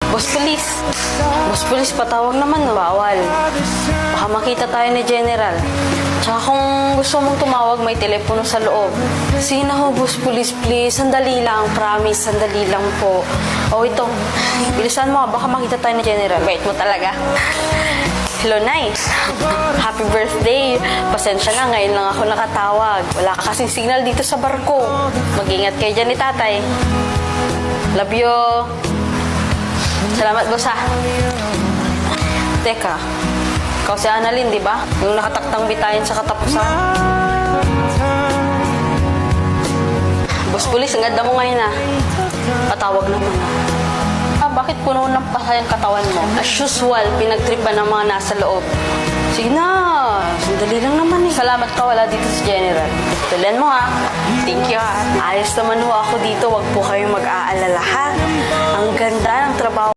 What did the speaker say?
Boss Police. Boss Police, patawag naman, no? Bawal. Baka makita tayo ni General. Tsaka kung gusto mong tumawag, may telepono sa loob. Sige na ho, Boss Police, please. Sandali lang, promise. Sandali lang po. O, ito. Bilisan mo, baka makita tayo ni General. Wait mo talaga. Hello, Nice. Happy birthday. Pasensya na, ngayon lang ako nakatawag. Wala ka kasing signal dito sa barko. Mag-ingat kayo dyan ni tatay. Love you. Salamat, boss, ha. Teka, ikaw si Annalyn, di ba? Yung nakataktang bitayin sa katapusan. Boss Police, ang ganda mo ngayon, ha. Patawag naman, ha. Bakit puno ng pasay ang katawan mo? As usual, pinagtripan ng mga nasa loob. Sige na, sandali lang naman, eh. Salamat ka, wala dito si General. Tulan mo, ha. Thank you, ha. Ayos naman ho ako dito, wag po kayong mag-aalala, ha. Ang ganda ng trabaho.